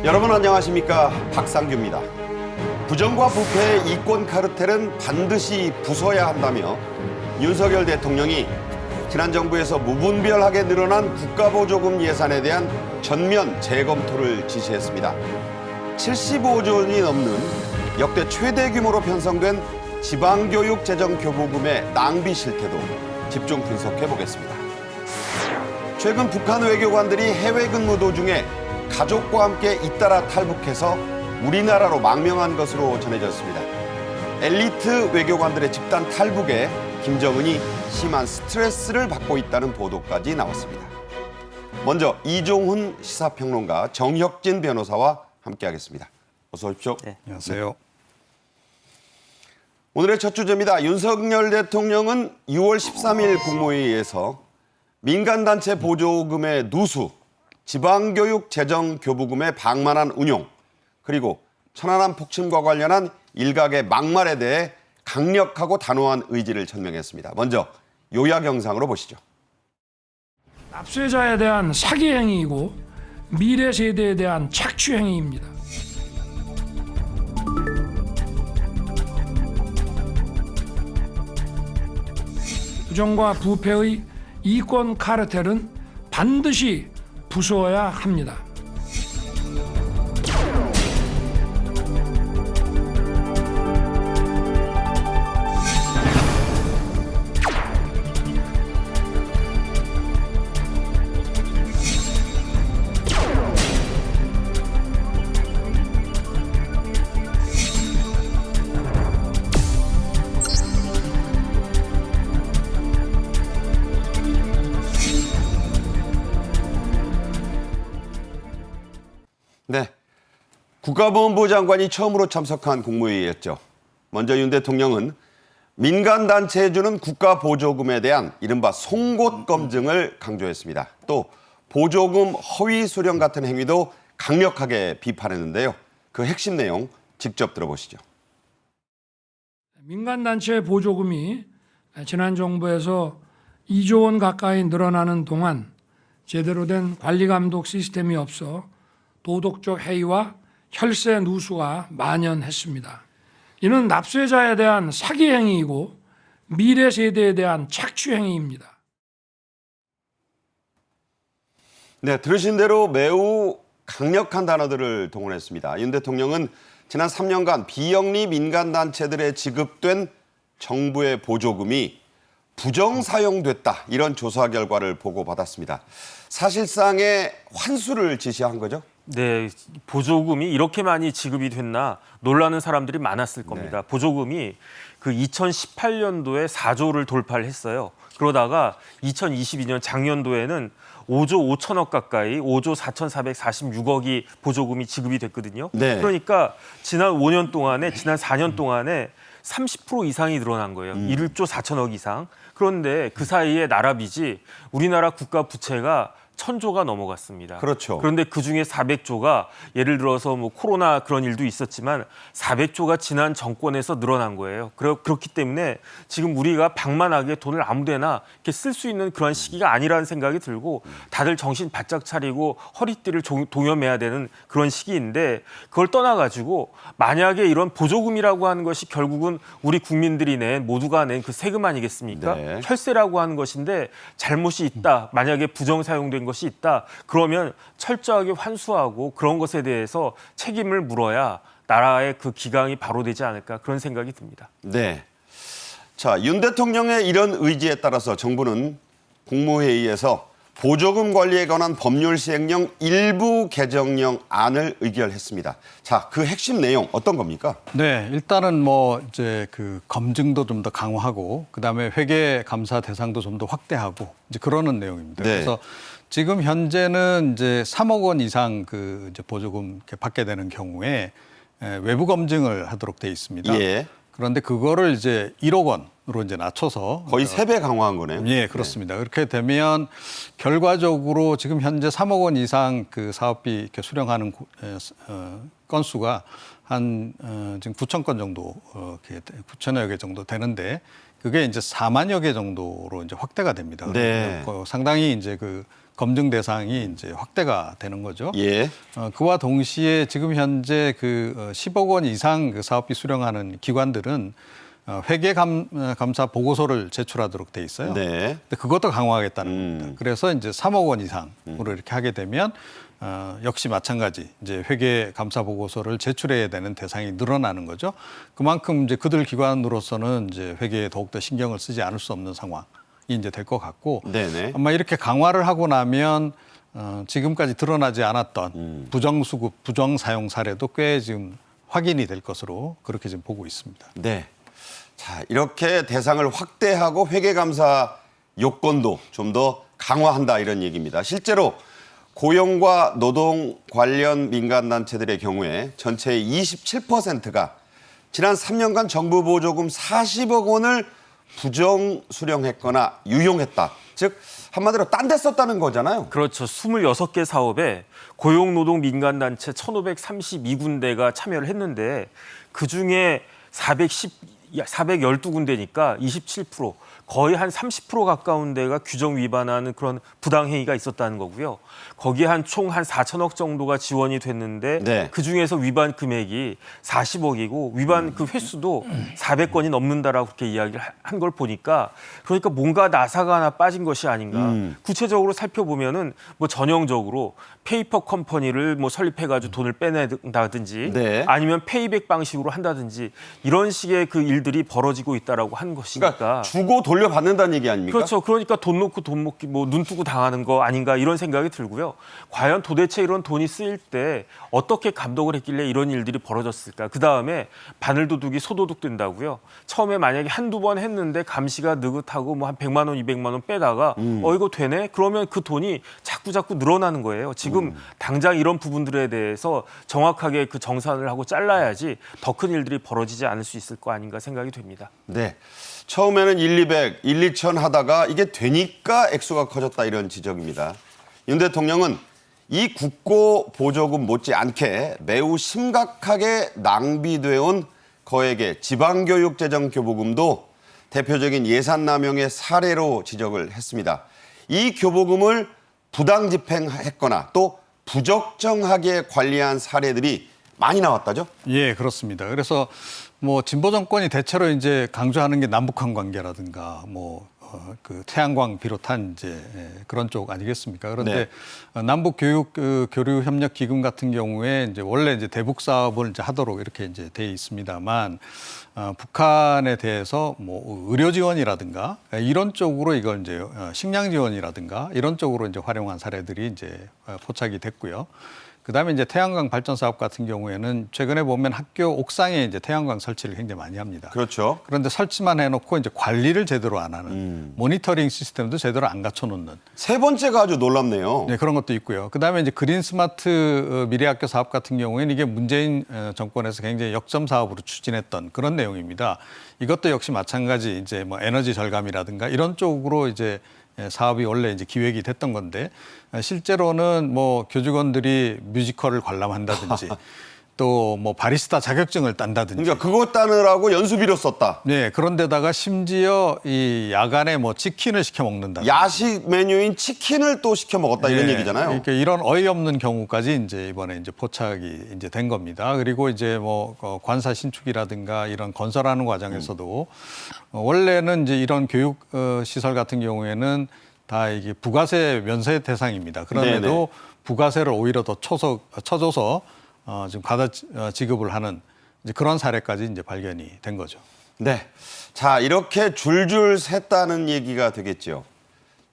여러분 안녕하십니까, 박상규입니다. 부정과 부패의 이권 카르텔은 반드시 부숴야 한다며 윤석열 대통령이 지난 정부에서 무분별하게 늘어난 국가보조금 예산에 대한 전면 재검토를 지시했습니다. 75조 원이 넘는 역대 최대 규모로 편성된 지방교육 재정 교부금의 낭비 실태도 집중 분석해 보겠습니다. 최근 북한 외교관들이 해외 근무 도중에 가족과 함께 잇따라 탈북해서 우리나라로 망명한 것으로 전해졌습니다. 엘리트 외교관들의 집단 탈북에 김정은이 심한 스트레스를 받고 있다는 보도까지 나왔습니다. 먼저 이종훈 시사평론가, 정혁진 변호사와 함께하겠습니다. 어서 오십시오. 네, 안녕하세요. 오늘의 첫 주제입니다. 윤석열 대통령은 6월 13일 국무회의에서 민간단체 보조금의 누수, 지방교육 재정 교부금의 방만한 운용, 그리고 천안함 폭침과 관련한 일각의 막말에 대해 강력하고 단호한 의지를 천명했습니다. 먼저 요약 영상으로 보시죠. 납세자에 대한 사기 행위이고 미래 세대에 대한 착취 행위입니다. 부정과 부패의 이권 카르텔은 반드시 부숴야 합니다. 네, 국가보훈부 장관이 처음으로 참석한 국무회의였죠. 먼저 윤 대통령은 민간단체에 주는 국가보조금에 대한 이른바 송곳 검증을 강조했습니다. 또 보조금 허위 수령 같은 행위도 강력하게 비판했는데요. 그 핵심 내용 직접 들어보시죠. 민간단체 보조금이 지난 정부에서 2조 원 가까이 늘어나는 동안 제대로 된 관리감독 시스템이 없어 도덕적 해이와 혈세 누수가 만연했습니다. 이는 납세자에 대한 사기 행위이고 미래 세대에 대한 착취 행위입니다. 네, 들으신 대로 매우 강력한 단어들을 동원했습니다. 윤 대통령은 지난 3년간 비영리 민간단체들에 지급된 정부의 보조금이 부정 사용됐다, 이런 조사 결과를 보고받았습니다. 사실상의 환수를 지시한 거죠? 네, 보조금이 이렇게 많이 지급이 됐나 놀라는 사람들이 많았을 겁니다. 네. 보조금이 그 2018년도에 4조를 돌파를 했어요. 그러다가 2022년 작년도에는 5조 5천억 가까이 5조 4,446억이 보조금이 지급이 됐거든요. 네. 그러니까 지난 5년 동안에, 지난 4년 동안에 30% 이상이 늘어난 거예요. 1조 4천억 이상. 그런데 그 사이에 나라 빚이, 우리나라 국가 부채가 1,000조가 넘어갔습니다. 그렇죠. 그런데 그중에 400조가 예를 들어서 뭐 코로나 그런 일도 있었지만 400조가 지난 정권에서 늘어난 거예요. 그렇기 때문에 지금 우리가 방만하게 돈을 아무데나 이렇게 쓸 수 있는 그런 시기가 아니라는 생각이 들고, 다들 정신 바짝 차리고 허리띠를 동여매야 되는 그런 시기인데, 그걸 떠나가지고 만약에 이런 보조금이라고 하는 것이 결국은 우리 국민들이 낸, 모두가 낸 그 세금 아니겠습니까? 네. 혈세라고 하는 것인데 잘못이 있다, 만약에 부정 사용된 것이 있다, 그러면 철저하게 환수하고 그런 것에 대해서 책임을 물어야 나라의 그 기강이 바로 되지 않을까, 그런 생각이 듭니다. 네. 자, 윤 대통령의 이런 의지에 따라서 정부는 국무회의에서 보조금 관리에 관한 법률 시행령 일부 개정령 안을 의결했습니다. 자, 그 핵심 내용 어떤 겁니까? 네, 일단은 뭐 이제 그 검증도 좀 더 강화하고, 그다음에 회계 감사 대상도 좀 더 확대하고, 이제 그러는 내용입니다. 네. 그래서 지금 현재는 이제 3억 원 이상 그 이제 보조금 이렇게 받게 되는 경우에 외부 검증을 하도록 돼 있습니다. 예. 그런데 그거를 이제 1억 원 원으로 이제 낮춰서 거의 3배 강화한 거네요. 예, 그렇습니다. 그렇게 되면 결과적으로 지금 현재 3억 원 이상 그 사업비 이렇게 수령하는 건수가 한 지금 9천 건 정도 이렇게 9천여 개 정도 되는데 그게 이제 4만여 개 정도로 이제 확대가 됩니다. 네. 상당히 이제 그 검증 대상이 이제 확대가 되는 거죠. 예. 그와 동시에 지금 현재 그 10억 원 이상 그 사업비 수령하는 기관들은 회계 감사 보고서를 제출하도록 돼 있어요. 네. 근데 그것도 강화하겠다는 겁니다. 그래서 이제 3억 원 이상으로 이렇게 하게 되면 역시 마찬가지 이제 회계 감사 보고서를 제출해야 되는 대상이 늘어나는 거죠. 그만큼 이제 그들 기관으로서는 이제 회계에 더욱더 신경을 쓰지 않을 수 없는 상황이 이제 될 것 같고 네네. 아마 이렇게 강화를 하고 나면 지금까지 드러나지 않았던 부정수급, 부정사용 사례도 꽤 지금 확인이 될 것으로 그렇게 지금 보고 있습니다. 네. 자, 이렇게 대상을 확대하고 회계감사 요건도 좀 더 강화한다 이런 얘기입니다. 실제로 고용과 노동 관련 민간단체들의 경우에 전체의 27%가 지난 3년간 정부 보조금 40억 원을 부정 수령했거나 유용했다. 즉 한마디로 딴 데 썼다는 거잖아요. 그렇죠. 26개 사업에 고용노동 민간단체 1,532군데가 참여를 했는데 그중에 412군데니까 27%, 거의 한 30% 가까운 데가 규정 위반하는 그런 부당행위가 있었다는 거고요. 거기에 총 한 4천억 정도가 지원이 됐는데 네. 그중에서 위반 금액이 40억이고 위반 그 횟수도 400건이 넘는다라고 그렇게 이야기를 한 걸 보니까 그러니까 뭔가 나사가 하나 빠진 것이 아닌가. 구체적으로 살펴보면은 뭐 전형적으로 페이퍼 컴퍼니를 뭐 설립해가지고 돈을 빼낸다든지 네. 아니면 페이백 방식으로 한다든지 이런 식의 그 일들이 벌어지고 있다라고 한 것이니까. 그러니까 주고 돌려받는다는 얘기 아닙니까? 그렇죠. 그러니까 돈 놓고 돈 먹기, 뭐 눈 뜨고 당하는 거 아닌가 이런 생각이 들고요. 과연 도대체 이런 돈이 쓰일 때 어떻게 감독을 했길래 이런 일들이 벌어졌을까? 그 다음에 바늘도둑이 소도둑 된다고요. 처음에 만약에 한두 번 했는데 감시가 느긋하고 뭐 한 100만 원, 200만 원 빼다가 이거 되네? 그러면 그 돈이 자꾸 늘어나는 거예요. 지금 당장 이런 부분들에 대해서 정확하게 그 정산을 하고 잘라야지 더 큰 일들이 벌어지지 않을 수 있을 거 아닌가 생각이 됩니다. 네. 처음에는 1, 200 하다가 이게 되니까 액수가 커졌다 이런 지적입니다. 윤 대통령은 이 국고 보조금 못지않게 매우 심각하게 낭비돼 온 거액의 지방교육재정교부금도 대표적인 예산 남용의 사례로 지적을 했습니다. 이 교부금을 부당 집행했거나 또 부적정하게 관리한 사례들이 많이 나왔다죠? 예, 그렇습니다. 그래서 뭐 진보 정권이 대체로 이제 강조하는 게 남북한 관계라든가 그 태양광 비롯한 이제 그런 쪽 아니겠습니까? 그런데 남북 교육 교류 협력 기금 같은 경우에 이제 원래 이제 대북 사업을 이제 하도록 이렇게 이제 돼 있습니다만 북한에 대해서 뭐 의료 지원이라든가 이런 쪽으로 이걸 이제 식량 지원이라든가 이런 쪽으로 이제 활용한 사례들이 이제 포착이 됐고요. 그다음에 이제 태양광 발전 사업 같은 경우에는 최근에 보면 학교 옥상에 이제 태양광 설치를 굉장히 많이 합니다. 그렇죠. 그런데 설치만 해놓고 이제 관리를 제대로 안 하는 모니터링 시스템도 제대로 안 갖춰놓는 세 번째가 아주 놀랍네요. 네, 그런 것도 있고요. 그다음에 이제 그린 스마트 미래학교 사업 같은 경우에는 이게 문재인 정권에서 굉장히 역점 사업으로 추진했던 그런 내용입니다. 이것도 역시 마찬가지 이제 뭐 에너지 절감이라든가 이런 쪽으로 이제 사업이 원래 이제 기획이 됐던 건데 실제로는 뭐 교직원들이 뮤지컬을 관람한다든지 또 뭐 바리스타 자격증을 딴다든지. 그러니까 그거 따느라고 연수비로 썼다. 네, 그런데다가 심지어 이 야간에 뭐 치킨을 시켜 먹는다. 야식 메뉴인 치킨을 또 시켜 먹었다 이런 네, 얘기잖아요. 그러니까 이런 어이없는 경우까지 이제 이번에 이제 포착이 이제 된 겁니다. 그리고 이제 뭐 관사 신축이라든가 이런 건설하는 과정에서도 원래는 이제 이런 교육 시설 같은 경우에는 다 이게 부가세 면세 대상입니다. 그럼에도 네네. 부가세를 오히려 더 쳐줘서 지금 과다 지급을 하는 이제 그런 사례까지 이제 발견이 된 거죠. 네. 자, 이렇게 줄줄 샜다는 얘기가 되겠죠.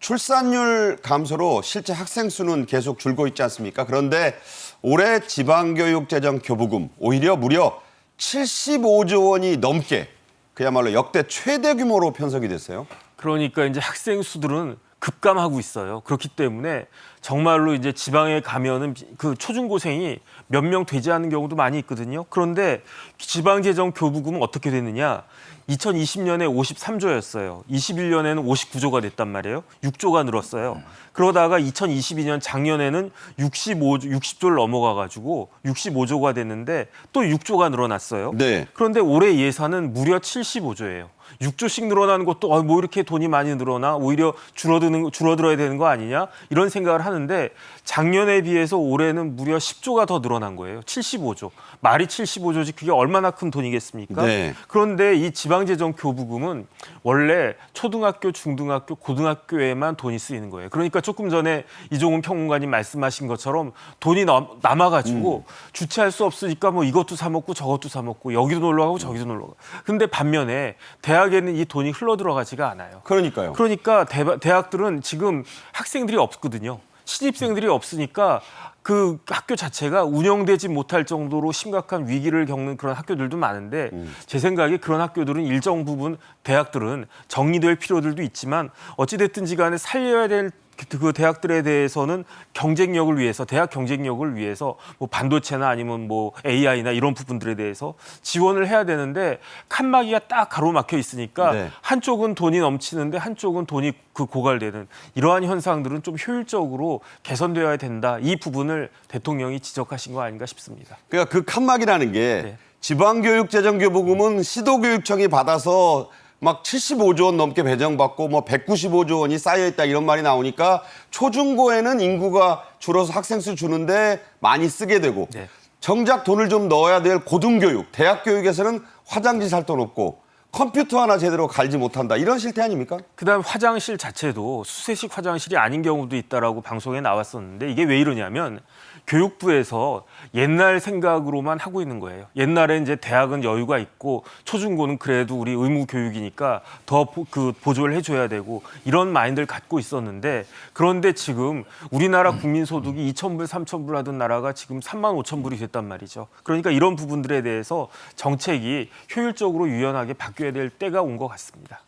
출산율 감소로 실제 학생 수는 계속 줄고 있지 않습니까? 그런데 올해 지방교육재정 교부금 오히려 무려 75조 원이 넘게 그야말로 역대 최대 규모로 편성이 됐어요. 그러니까 이제 학생 수들은 급감하고 있어요. 그렇기 때문에 정말로 이제 지방에 가면은 그 초중고생이 몇 명 되지 않는 경우도 많이 있거든요. 그런데 지방재정교부금은 어떻게 됐느냐? 2020년에 53조였어요. 21년에는 59조가 됐단 말이에요. 6조가 늘었어요. 그러다가 2022년 작년에는 60조를 넘어가가지고 65조가 됐는데 또 6조가 늘어났어요. 네. 그런데 올해 예산은 무려 75조예요. 6조씩 늘어나는 것도 뭐 이렇게 돈이 많이 늘어나 오히려 줄어들어야 되는 거 아니냐 이런 생각을 하는데 작년에 비해서 올해는 무려 10조가 더 늘어난 거예요. 75조. 말이 75조지 그게 얼마나 큰 돈이겠습니까? 네. 그런데 이 지방재정교부금은 원래 초등학교, 중등학교, 고등학교에만 돈이 쓰이는 거예요. 그러니까 조금 전에 이종훈 평론가님 말씀하신 것처럼 돈이 남아가지고 주체할 수 없으니까 뭐 이것도 사 먹고 저것도 사 먹고 여기도 놀러 가고 저기도 놀러 가고. 근데 반면에 대학에는 이 돈이 흘러 들어가지가 않아요. 그러니까요. 그러니까 대학들은 지금 학생들이 없거든요. 신입생들이 없으니까 그 학교 자체가 운영되지 못할 정도로 심각한 위기를 겪는 그런 학교들도 많은데 제 생각에 그런 학교들은 일정 부분 대학들은 정리될 필요들도 있지만 어찌됐든지 간에 살려야 될 그 대학들에 대해서는 경쟁력을 위해서 대학 경쟁력을 위해서 뭐 반도체나 아니면 뭐 AI나 이런 부분들에 대해서 지원을 해야 되는데 칸막이가 딱 가로막혀 있으니까 네. 한쪽은 돈이 넘치는데 한쪽은 돈이 그 고갈되는 이러한 현상들은 좀 효율적으로 개선되어야 된다. 이 부분을 대통령이 지적하신 거 아닌가 싶습니다. 그러니까 그 칸막이라는 게 네. 지방교육재정교부금은 시도교육청이 받아서 막 75조 원 넘게 배정받고 뭐 195조 원이 쌓여있다 이런 말이 나오니까 초중고에는 인구가 줄어서 학생 수 주는데 많이 쓰게 되고 네. 정작 돈을 좀 넣어야 될 고등교육, 대학교육에서는 화장지 살 돈 없고 컴퓨터 하나 제대로 갈지 못한다. 이런 실태 아닙니까? 그다음 화장실 자체도 수세식 화장실이 아닌 경우도 있다라고 방송에 나왔었는데 이게 왜 이러냐면 교육부에서 옛날 생각으로만 하고 있는 거예요. 옛날에 이제 대학은 여유가 있고 초중고는 그래도 우리 의무 교육이니까 더 보조를 해줘야 되고 이런 마인드를 갖고 있었는데 그런데 지금 우리나라 국민 소득이 2,000불, 3,000불 하던 나라가 지금 35,000불이 됐단 말이죠. 그러니까 이런 부분들에 대해서 정책이 효율적으로 유연하게 바뀌어야 될 때가 온 것 같습니다.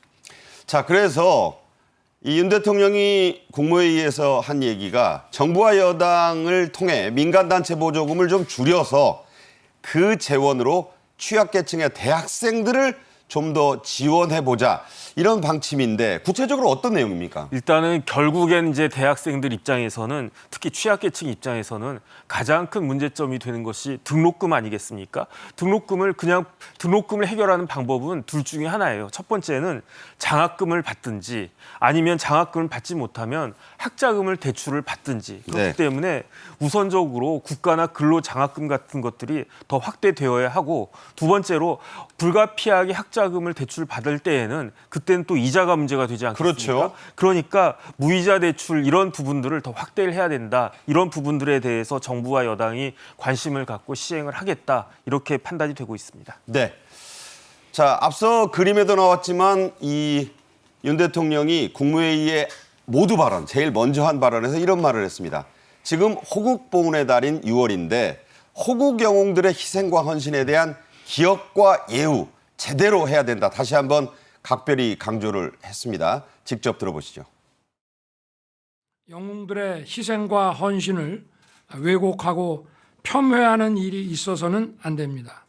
자, 그래서 이 윤 대통령이 국무회의에서 한 얘기가 정부와 여당을 통해 민간단체 보조금을 좀 줄여서 그 재원으로 취약계층의 대학생들을 좀 더 지원해보자 이런 방침인데 구체적으로 어떤 내용입니까? 일단은 결국엔 이제 대학생들 입장에서는 특히 취약계층 입장에서는 가장 큰 문제점이 되는 것이 등록금 아니겠습니까? 등록금을 해결하는 방법은 둘 중에 하나예요. 첫 번째는 장학금을 받든지 아니면 장학금을 받지 못하면 학자금을 대출을 받든지 그렇기 네. 때문에 우선적으로 국가나 근로 장학금 같은 것들이 더 확대되어야 하고 두 번째로 불가피하게 학자금을 대출 받을 때에는 그때는 또 이자가 문제가 되지 않겠습니까? 그렇죠. 그러니까 무이자 대출 이런 부분들을 더 확대를 해야 된다. 이런 부분들에 대해서 정부와 여당이 관심을 갖고 시행을 하겠다. 이렇게 판단이 되고 있습니다. 네. 자, 앞서 그림에도 나왔지만 이 윤 대통령이 국무회의에 모두 발언, 제일 먼저 한 발언에서 이런 말을 했습니다. 지금 호국 보훈의 달인 6월인데 호국 영웅들의 희생과 헌신에 대한 기억과 예우 제대로 해야 된다. 다시 한번 각별히 강조를 했습니다. 직접 들어보시죠. 영웅들의 희생과 헌신을 왜곡하고 폄훼하는 일이 있어서는 안 됩니다.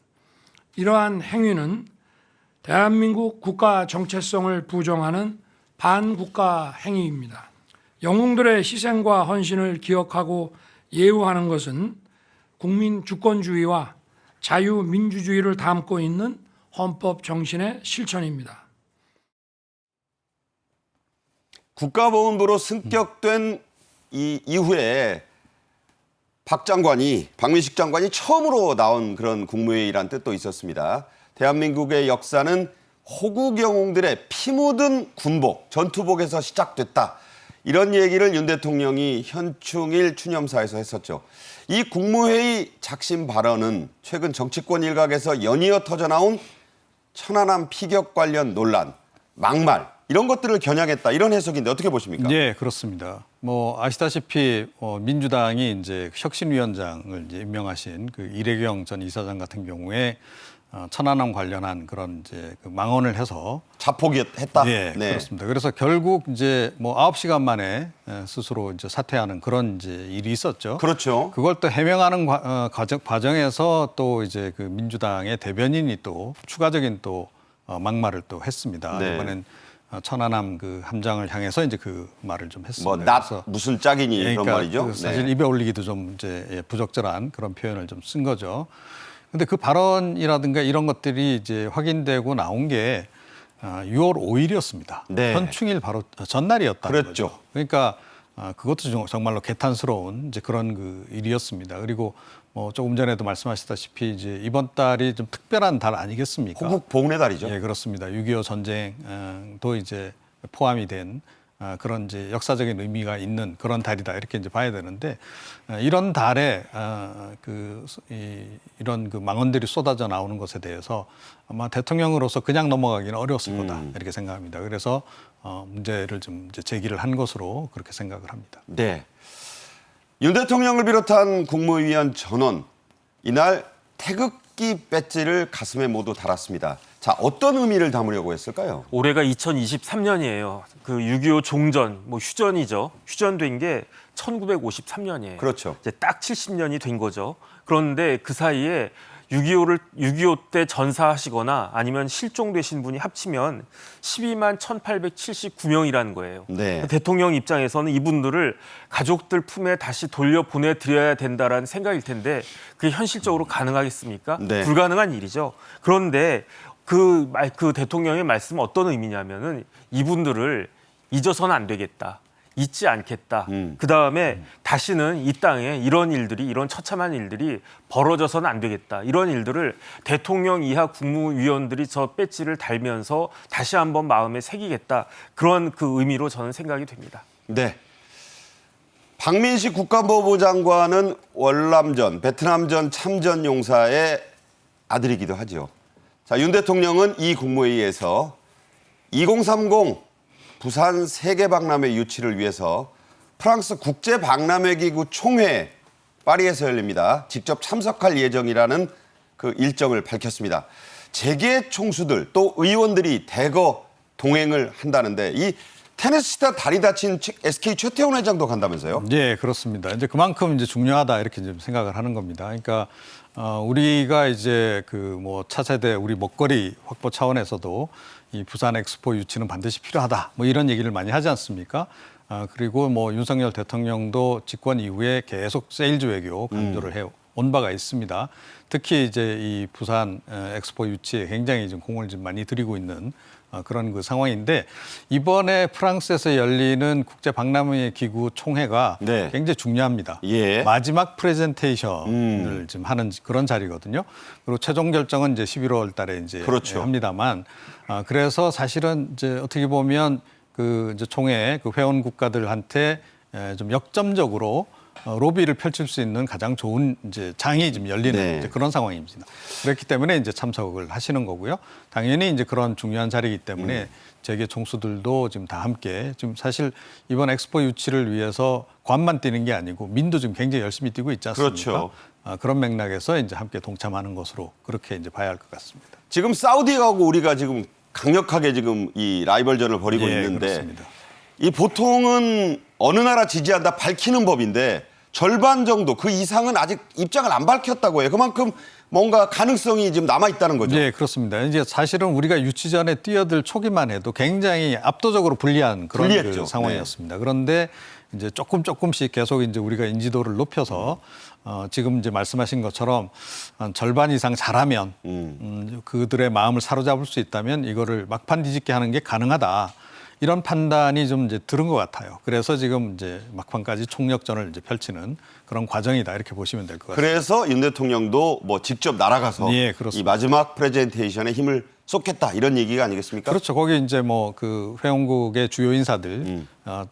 이러한 행위는 대한민국 국가 정체성을 부정하는 반국가 행위입니다. 영웅들의 희생과 헌신을 기억하고 예우하는 것은 국민 주권주의와 자유민주주의를 담고 있는 헌법 정신의 실천입니다. 국가보훈부로 승격된 이 이후에 박민식 장관이 처음으로 나온 그런 국무회의란 뜻도 있었습니다. 대한민국의 역사는 호국 영웅들의 피 묻은 군복, 전투복에서 시작됐다. 이런 얘기를 윤 대통령이 현충일 추념사에서 했었죠. 이 국무회의 작심 발언은 최근 정치권 일각에서 연이어 터져나온 천안함 피격 관련 논란, 막말 이런 것들을 겨냥했다. 이런 해석인데 어떻게 보십니까? 네, 그렇습니다. 뭐 아시다시피 민주당이 이제 혁신위원장을 이제 임명하신 그 이래경 전 이사장 같은 경우에 천안함 관련한 그런 이제 그 망언을 해서 자폭했다. 네, 그렇습니다. 그래서 결국 이제 뭐 9시간 만에 스스로 이제 사퇴하는 그런 이제 일이 있었죠. 그렇죠. 그걸 또 해명하는 과정에서 또 이제 그 민주당의 대변인이 또 추가적인 또 막말을 또 했습니다. 네. 이번엔 천안함 그 함장을 향해서 이제 그 말을 좀 했습니다. 뭐 낫 그래서 무슨 짝이니 그러니까 그런 말이죠. 그 사실 네. 입에 올리기도 좀 이제 부적절한 그런 표현을 좀 쓴 거죠. 근데 그 발언이라든가 이런 것들이 이제 확인되고 나온 게 6월 5일이었습니다. 네. 현충일 바로 전날이었다는 그랬죠. 거죠. 그러니까 그것도 정말로 개탄스러운 이제 그런 그 일이었습니다. 그리고 뭐 조금 전에도 말씀하셨다시피 이제 이번 달이 좀 특별한 달 아니겠습니까? 호국 봉훈의 달이죠. 예, 그렇습니다. 6.25 전쟁도 이제 포함이 된 그런 이제 역사적인 의미가 있는 그런 달이다 이렇게 이제 봐야 되는데 이런 달에 이런 그 망언들이 쏟아져 나오는 것에 대해서 아마 대통령으로서 그냥 넘어가기는 어려웠을 거다 이렇게 생각합니다. 그래서 문제를 좀 이제 제기를 한 것으로 그렇게 생각을 합니다. 네. 윤 대통령을 비롯한 국무위원 전원 이날 태극기 배지를 가슴에 모두 달았습니다. 자, 어떤 의미를 담으려고 했을까요? 올해가 2023년이에요. 그 6.25 종전, 뭐 휴전이죠. 휴전된 게 1953년이에요. 그렇죠. 이제 딱 70년이 된 거죠. 그런데 그 사이에 6.25 때 전사하시거나 아니면 실종되신 분이 합치면 12만 1,879명이라는 거예요. 네. 대통령 입장에서는 이분들을 가족들 품에 다시 돌려보내드려야 된다라는 생각일 텐데 그게 현실적으로 가능하겠습니까? 네. 불가능한 일이죠. 그런데 그 대통령의 말씀은 어떤 의미냐면은 이분들을 잊어서는 안 되겠다. 잊지 않겠다. 그다음에 다시는 이 땅에 이런 일들이 이런 처참한 일들이 벌어져서는 안 되겠다. 이런 일들을 대통령 이하 국무위원들이 저 배지를 달면서 다시 한번 마음에 새기겠다. 그런 그 의미로 저는 생각이 됩니다. 네. 박민식 국가보훈부 장관은 월남전, 베트남전 참전 용사의 아들이기도 하죠. 자, 윤 대통령은 이 국무회의에서 2030 부산 세계박람회 유치를 위해서 프랑스 국제박람회기구 총회 파리에서 열립니다. 직접 참석할 예정이라는 그 일정을 밝혔습니다. 재계 총수들 또 의원들이 대거 동행을 한다는데 이 테니스치다 다리 다친 SK 최태원 회장도 간다면서요? 네, 그렇습니다. 이제 그만큼 이제 중요하다 이렇게 좀 생각을 하는 겁니다. 그러니까 우리가 이제 그 뭐 차세대 우리 먹거리 확보 차원에서도 이 부산 엑스포 유치는 반드시 필요하다. 뭐 이런 얘기를 많이 하지 않습니까? 그리고 뭐 윤석열 대통령도 집권 이후에 계속 세일즈 외교 강조를 해온 바가 있습니다. 특히 이제 이 부산 엑스포 유치에 굉장히 좀 공을 좀 많이 들이고 있는 그런 그 상황인데 이번에 프랑스에서 열리는 국제 박람회 기구 총회가 네. 굉장히 중요합니다. 예. 마지막 프레젠테이션을 지금 하는 그런 자리거든요. 그리고 최종 결정은 이제 11월 달에 이제 그렇죠. 합니다만 그래서 사실은 이제 어떻게 보면 그 이제 총회 그 회원 국가들한테 좀 역점적으로 로비를 펼칠 수 있는 가장 좋은 이제 장이 지금 열리는 네. 이제 그런 상황입니다. 그렇기 때문에 이제 참석을 하시는 거고요. 당연히 이제 그런 중요한 자리이기 때문에 재계 총수들도 지금 다 함께 지금 사실 이번 엑스포 유치를 위해서 관만 뛰는 게 아니고 민도 지금 굉장히 열심히 뛰고 있지 않습니까? 그렇죠. 그런 맥락에서 이제 함께 동참하는 것으로 그렇게 이제 봐야 할 것 같습니다. 지금 사우디하고 우리가 지금 강력하게 지금 이 라이벌전을 벌이고 예, 있는데 그렇습니다. 이 보통은 어느 나라 지지한다 밝히는 법인데 절반 정도 그 이상은 아직 입장을 안 밝혔다고 해요. 그만큼 뭔가 가능성이 지금 남아 있다는 거죠. 네, 그렇습니다. 이제 사실은 우리가 유치 전에 뛰어들 초기만 해도 굉장히 압도적으로 불리한 그런 불리했죠. 그 상황이었습니다. 그런데 이제 조금씩 계속 이제 우리가 인지도를 높여서 지금 이제 말씀하신 것처럼 한 절반 이상 잘하면 그들의 마음을 사로잡을 수 있다면 이거를 막판 뒤집게 하는 게 가능하다. 이런 판단이 좀 이제 들은 것 같아요. 그래서 지금 이제 막판까지 총력전을 이제 펼치는 그런 과정이다 이렇게 보시면 될 것 같습니다. 그래서 윤 대통령도 뭐 직접 날아가서 예, 그렇습니다. 이 마지막 프레젠테이션에 힘을 쏟겠다 이런 얘기가 아니겠습니까? 그렇죠. 거기 이제 뭐 그 회원국의 주요 인사들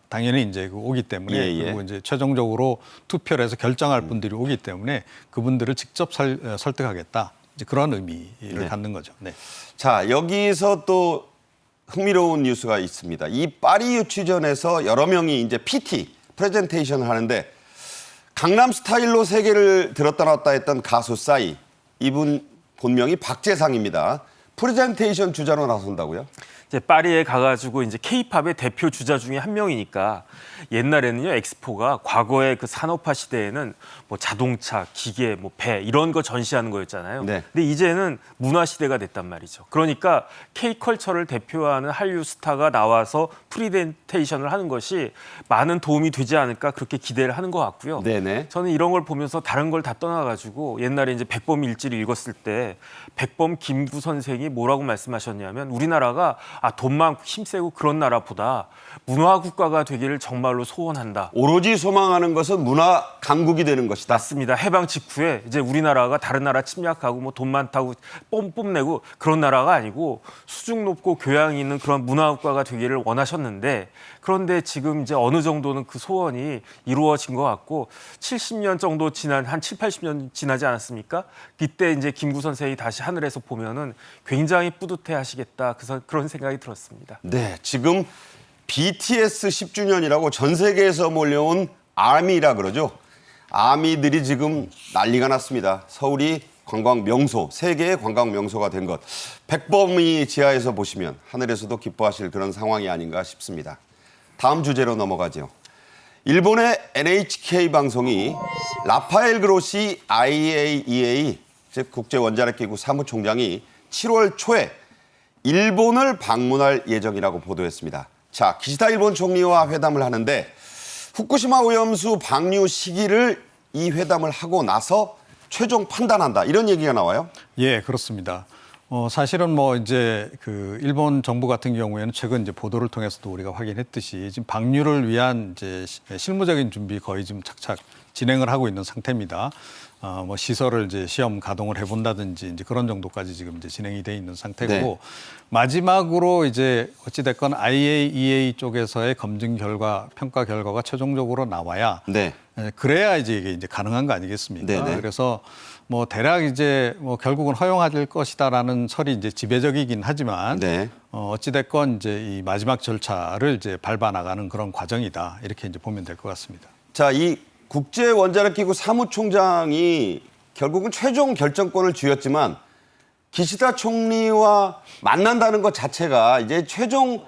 당연히 이제 오기 때문에 예, 예. 그리고 이제 최종적으로 투표를 해서 결정할 분들이 오기 때문에 그분들을 직접 설득하겠다. 이제 그런 의미를 네. 갖는 거죠. 네. 자, 여기서 또 흥미로운 뉴스가 있습니다. 이 파리 유치전에서 여러 명이 이제 PT 프레젠테이션을 하는데 강남 스타일로 세계를 들었다 놨다 했던 가수 싸이 이분 본명이 박재상입니다. 프레젠테이션 주자로 나선다고요? 이제 파리에 가가지고 이제 K-팝의 대표 주자 중에 한 명이니까 옛날에는요 엑스포가 과거의 그 산업화 시대에는 뭐 자동차, 기계, 뭐 배 이런 거 전시하는 거였잖아요. 네. 근데 이제는 문화 시대가 됐단 말이죠. 그러니까 K-컬처를 대표하는 한류 스타가 나와서 프레젠테이션을 하는 것이 많은 도움이 되지 않을까 그렇게 기대를 하는 것 같고요. 네네. 저는 이런 걸 보면서 다른 걸 다 떠나가지고 옛날에 이제 백범 일지를 읽었을 때 백범 김구 선생이 뭐라고 말씀하셨냐면 우리나라가 돈만 힘세고 그런 나라보다 문화 국가가 되기를 정말로 소원한다. 오로지 소망하는 것은 문화 강국이 되는 것이다. 맞습니다. 해방 직후에 이제 우리나라가 다른 나라 침략하고 뭐 돈 많다고 뽐내고 그런 나라가 아니고 수준 높고 교양이 있는 그런 문화 국가가 되기를 원하셨는데 그런데 지금 이제 어느 정도는 그 소원이 이루어진 것 같고 70년 정도 지난 한 7, 80년 지나지 않았습니까? 그때 이제 김구 선생이 다시 하늘에서 보면은 굉장히 뿌듯해 하시겠다. 그런 생각이 들었습니다. 네, 지금 BTS 10주년이라고 전 세계에서 몰려온 아미라 그러죠. 아미들이 지금 난리가 났습니다. 서울이 관광 명소, 세계의 관광 명소가 된 것. 백범이 지하에서 보시면 하늘에서도 기뻐하실 그런 상황이 아닌가 싶습니다. 다음 주제로 넘어가죠. 일본의 NHK 방송이 라파엘 그로시 IAEA, 즉 국제원자력기구 사무총장이 7월 초에 일본을 방문할 예정이라고 보도했습니다. 자, 기시다 일본 총리와 회담을 하는데 후쿠시마 오염수 방류 시기를 이 회담을 하고 나서 최종 판단한다. 이런 얘기가 나와요. 예, 그렇습니다. 사실은 뭐 이제 그 일본 정부 같은 경우에는 최근 이제 보도를 통해서도 우리가 확인했듯이 지금 방류를 위한 이제 실무적인 준비 거의 지금 착착 진행을 하고 있는 상태입니다. 뭐 시설을 이제 시험 가동을 해본다든지 이제 그런 정도까지 지금 이제 진행이 돼 있는 상태고 네. 마지막으로 이제 어찌됐건 IAEA 쪽에서의 검증 결과, 평가 결과가 최종적으로 나와야 네. 그래야 이제 이게 가능한 거 아니겠습니까? 네네. 그래서 뭐 대략 이제 뭐 결국은 허용할 것이다라는 설이 이제 지배적이긴 하지만 네. 어찌됐건 이제 이 마지막 절차를 이제 밟아 나가는 그런 과정이다 이렇게 이제 보면 될 것 같습니다. 자, 이 국제원자력기구 사무총장이 결국은 최종 결정권을 쥐었지만 기시다 총리와 만난다는 것 자체가 이제 최종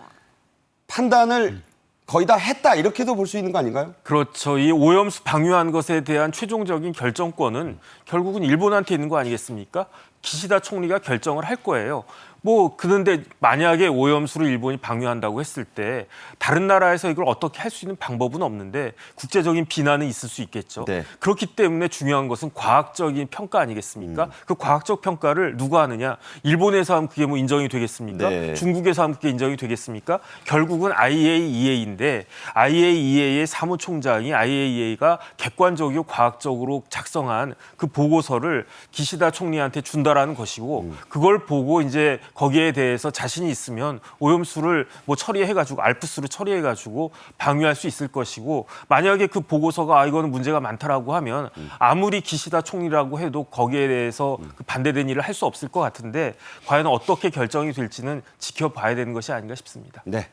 판단을 거의 다 했다 이렇게도 볼 수 있는 거 아닌가요? 그렇죠. 이 오염수 방류한 것에 대한 최종적인 결정권은 결국은 일본한테 있는 거 아니겠습니까? 기시다 총리가 결정을 할 거예요. 뭐 그런데 만약에 오염수를 일본이 방류한다고 했을 때 다른 나라에서 이걸 어떻게 할 수 있는 방법은 없는데 국제적인 비난은 있을 수 있겠죠. 네. 그렇기 때문에 중요한 것은 과학적인 평가 아니겠습니까? 그 과학적 평가를 누가 하느냐? 일본에서 하면 그게 뭐 인정이 되겠습니까? 네. 중국에서 하면 그게 인정이 되겠습니까? 결국은 IAEA인데 IAEA의 사무총장이 IAEA가 객관적이고 과학적으로 작성한 그 보고서를 기시다 총리한테 준다라는 것이고 그걸 보고 이제 거기에 대해서 자신이 있으면 오염수를 뭐 처리해가지고 알프스로 처리해가지고 방류할 수 있을 것이고 만약에 그 보고서가 이거는 문제가 많다라고 하면 아무리 기시다 총리라고 해도 거기에 대해서 그 반대된 일을 할 수 없을 것 같은데 과연 어떻게 결정이 될지는 지켜봐야 되는 것이 아닌가 싶습니다. 네.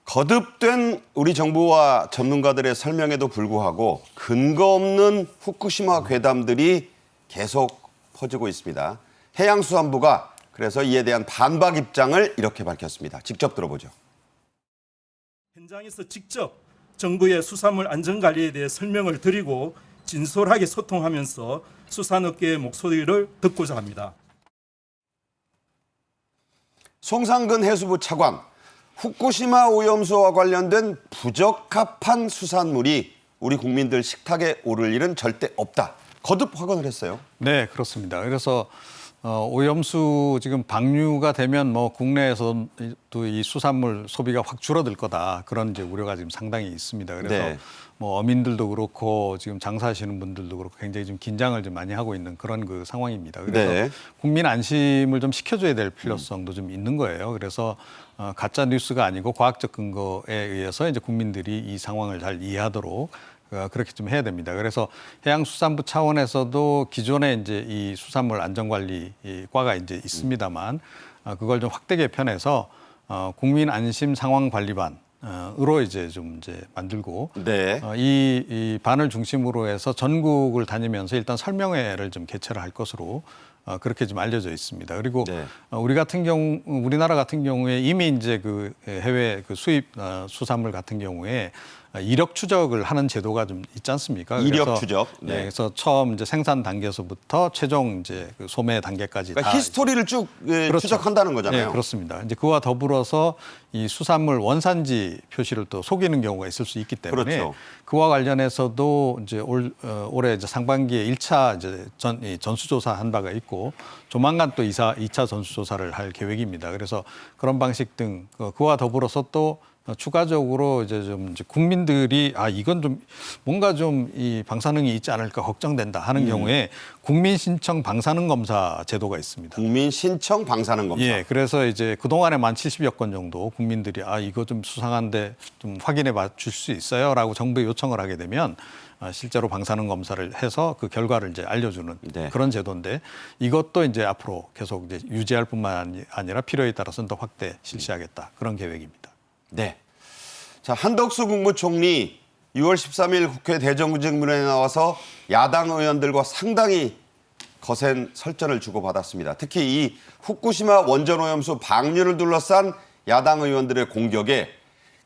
거듭된 우리 정부와 전문가들의 설명에도 불구하고 근거 없는 후쿠시마 괴담들이 계속 퍼지고 있습니다. 해양수산부가 그래서 이에 대한 반박 입장을 이렇게 밝혔습니다. 직접 들어보죠. 현장에서 직접 정부의 수산물 안전관리에 대해 설명을 드리고 진솔하게 소통하면서 수산업계의 목소리를 듣고자 합니다. 송상근 해수부 차관, 후쿠시마 오염수와 관련된 부적합한 수산물이 우리 국민들 식탁에 오를 일은 절대 없다. 거듭 확언을 했어요. 네, 그렇습니다. 그래서 오염수 지금 방류가 되면 뭐 국내에서도 이 수산물 소비가 확 줄어들 거다 그런 이제 우려가 지금 상당히 있습니다. 그래서 네. 뭐 어민들도 그렇고 지금 장사하시는 분들도 그렇고 굉장히 좀 긴장을 좀 많이 하고 있는 그런 그 상황입니다. 그래서 네. 국민 안심을 좀 시켜줘야 될 필요성도 좀 있는 거예요. 그래서 가짜 뉴스가 아니고 과학적 근거에 의해서 이제 국민들이 이 상황을 잘 이해하도록 그렇게 좀 해야 됩니다. 그래서 해양수산부 차원에서도 기존에 이제 이 수산물 안전관리과가 이제 있습니다만 그걸 좀 확대 개편해서 국민 안심 상황 관리반으로 이제 만들고 네. 이 반을 중심으로 해서 전국을 다니면서 일단 설명회를 좀 개최를 할 것으로 그렇게 좀 알려져 있습니다. 그리고 네. 우리나라 같은 경우에 이미 이제 그 해외 그 수입 수산물 같은 경우에 이력 추적을 하는 제도가 좀 있지 않습니까? 이력 그래서, 추적. 네. 네. 그래서 처음 이제 생산 단계에서부터 최종 이제 그 소매 단계까지 그러니까 다 히스토리를 쭉 그렇죠. 추적한다는 거잖아요. 네, 그렇습니다. 이제 그와 더불어서 이 수산물 원산지 표시를 또 속이는 경우가 있을 수 있기 때문에 그렇죠. 그와 관련해서도 이제 올해 이제 상반기에 1차 이제 전수조사 한 바가 있고 조만간 또 2차 전수조사를 할 계획입니다. 그래서 그런 방식 등 그와 더불어서 또 추가적으로 이제 좀 이제 국민들이 이건 좀 뭔가 좀 이 방사능이 있지 않을까 걱정된다 하는 경우에 국민 신청 방사능 검사 제도가 있습니다. 국민 신청 방사능 검사. 예, 그래서 이제 그동안에 70여 건 정도 국민들이 이거 좀 수상한데 좀 확인해 줄 수 있어요라고 정부에 요청을 하게 되면 실제로 방사능 검사를 해서 그 결과를 이제 알려주는 네. 그런 제도인데 이것도 이제 앞으로 계속 이제 유지할 뿐만 아니라 필요에 따라서는 더 확대 실시하겠다 그런 계획입니다. 네. 자, 한덕수 국무총리 6월 13일 국회 대정부질문에 나와서 야당 의원들과 상당히 거센 설전을 주고받았습니다. 특히 이 후쿠시마 원전오염수 방류를 둘러싼 야당 의원들의 공격에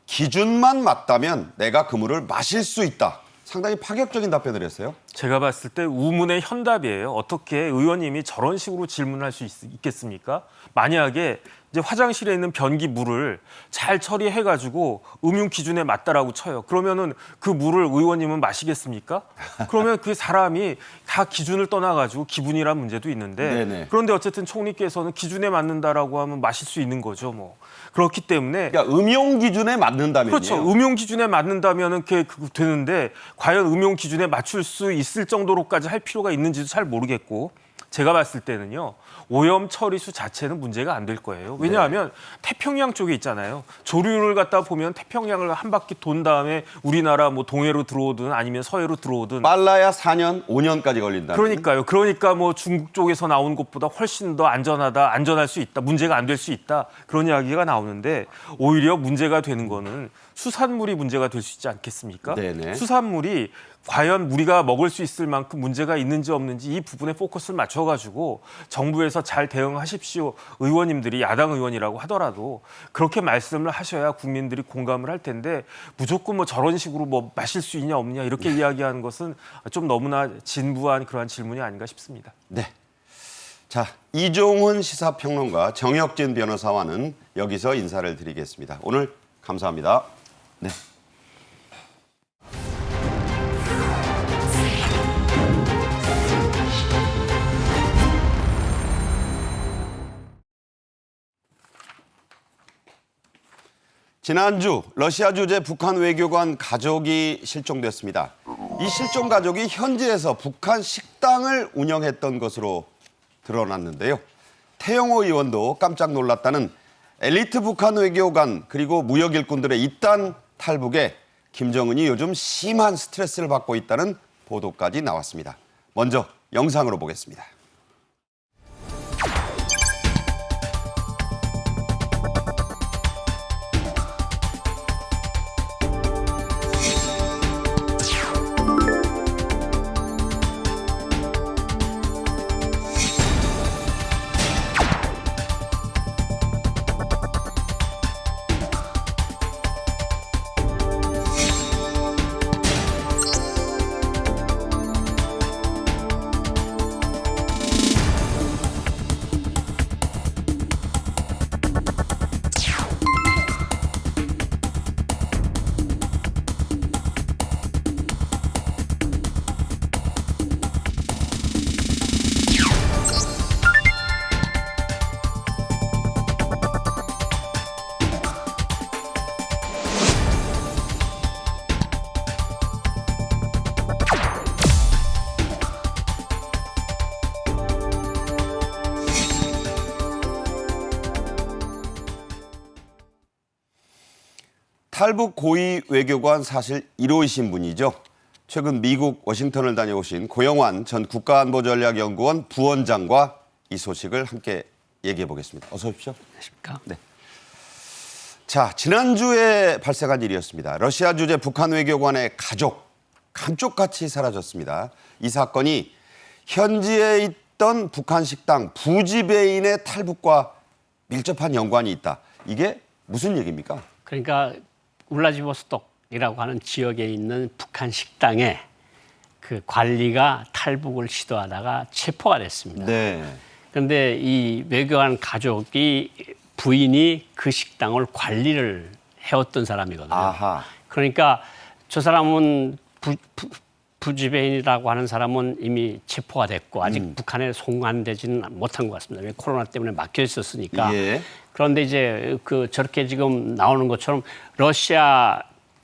기준만 맞다면 내가 그 물을 마실 수 있다. 상당히 파격적인 답변을 했어요. 제가 봤을 때 우문의 현답이에요. 어떻게 의원님이 저런 식으로 질문할 수 있겠습니까? 만약에 이제 화장실에 있는 변기 물을 잘 처리해가지고 음용 기준에 맞다라고 쳐요. 그러면은 그 물을 의원님은 마시겠습니까? 그러면 그 사람이 다 기준을 떠나가지고 기분이란 문제도 있는데 네네. 그런데 어쨌든 총리께서는 기준에 맞는다라고 하면 마실 수 있는 거죠. 뭐 그렇기 때문에 그러니까 음용 기준에 맞는다면요. 그렇죠. 음용 기준에 맞는다면은 그게 되는데 과연 음용 기준에 맞출 수 있을 정도로까지 할 필요가 있는지도 잘 모르겠고 제가 봤을 때는요. 오염 처리수 자체는 문제가 안 될 거예요. 왜냐하면 태평양 쪽에 있잖아요. 조류를 갖다 보면 태평양을 한 바퀴 돈 다음에 우리나라 뭐 동해로 들어오든 아니면 서해로 들어오든 빨라야 4년, 5년까지 걸린다. 그러니까요. 그러니까 뭐 중국 쪽에서 나온 것보다 훨씬 더 안전할 수 있다. 문제가 안 될 수 있다. 그런 이야기가 나오는데 오히려 문제가 되는 거는 수산물이 문제가 될 수 있지 않겠습니까? 네네. 수산물이 과연 우리가 먹을 수 있을 만큼 문제가 있는지 없는지 이 부분에 포커스를 맞춰가지고 정부에서 잘 대응하십시오. 의원님들이 야당 의원이라고 하더라도 그렇게 말씀을 하셔야 국민들이 공감을 할 텐데 무조건 뭐 저런 식으로 뭐 마실 수 있냐 없냐 이렇게 이야기하는 것은 좀 너무나 진부한 그러한 질문이 아닌가 싶습니다. 네. 자, 이종훈 시사평론가, 정혁진 변호사와는 여기서 인사를 드리겠습니다. 오늘 감사합니다. 네. 지난주 러시아 주재 북한 외교관 가족이 실종됐습니다. 이 실종 가족이 현지에서 북한 식당을 운영했던 것으로 드러났는데요. 태영호 의원도 깜짝 놀랐다는 엘리트 북한 외교관 그리고 무역 일꾼들의 이딴 탈북에 김정은이 요즘 심한 스트레스를 받고 있다는 보도까지 나왔습니다. 먼저 영상으로 보겠습니다. 탈북 고위 외교관 사실 1호이신 분이죠. 최근 미국 워싱턴을 다녀오신 고영환 전 국가안보전략연구원 부원장과 이 소식을 함께 얘기해 보겠습니다. 어서 오십시오. 안녕하십니까? 네. 자, 지난주에 발생한 일이었습니다. 러시아 주재 북한 외교관의 가족, 감쪽같이 사라졌습니다. 이 사건이 현지에 있던 북한 식당 부지배인의 탈북과 밀접한 연관이 있다. 이게 무슨 얘기입니까? 그러니까 울라디보스톡이라고 하는 지역에 있는 북한 식당에 그 관리가 탈북을 시도하다가 체포가 됐습니다. 네. 그런데 이 외교관 가족이 부인이 그 식당을 관리를 해왔던 사람이거든요. 아하. 그러니까 저 사람은 부지배인이라고 하는 사람은 이미 체포가 됐고 아직 북한에 송환되지는 못한 것 같습니다. 왜 코로나 때문에 막혀 있었으니까. 예. 그런데 이제 그 저렇게 지금 나오는 것처럼 러시아